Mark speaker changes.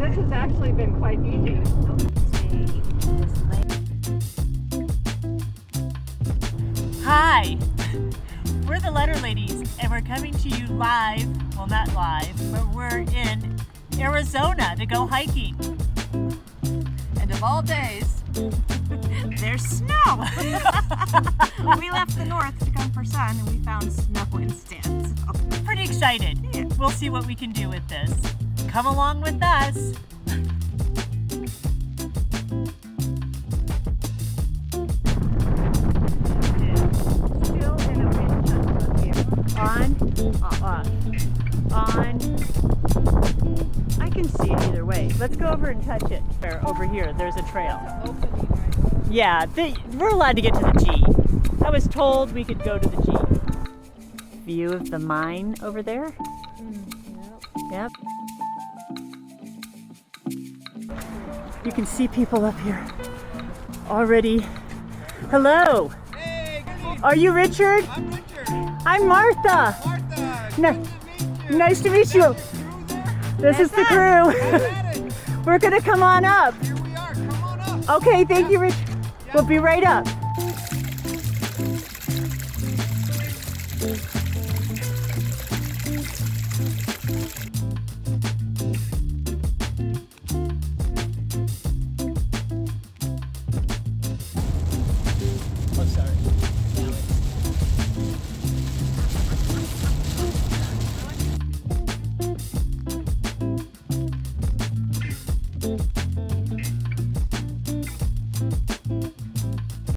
Speaker 1: This has actually been quite easy.
Speaker 2: Hi, we're the Letter Ladies, and we're coming to you live, well not live, but we're in Arizona to go hiking.
Speaker 3: And of all days, there's snow. We left the north to come for sun, and we found snow instead. So.
Speaker 2: Pretty excited.
Speaker 3: Yeah.
Speaker 2: We'll see what we can do with this. Come along with us.
Speaker 1: Still in a wind tunnel here. On, off, on. I can see it either way. Let's go over and touch it. Over here, there's a trail. Yeah, we're allowed to get to the G. I was told we could go to the G. View of the mine over there. Yep. You can see people up here already. Hello.
Speaker 4: Hey, good evening.
Speaker 1: Are you Richard?
Speaker 4: I'm Richard.
Speaker 1: I'm Martha.
Speaker 4: Martha,
Speaker 1: Nice to meet you. This is the crew. We're gonna come on up.
Speaker 4: Here we are. Come on up.
Speaker 1: Okay, thank you, Richard. We'll be right up.
Speaker 4: Oh, sorry.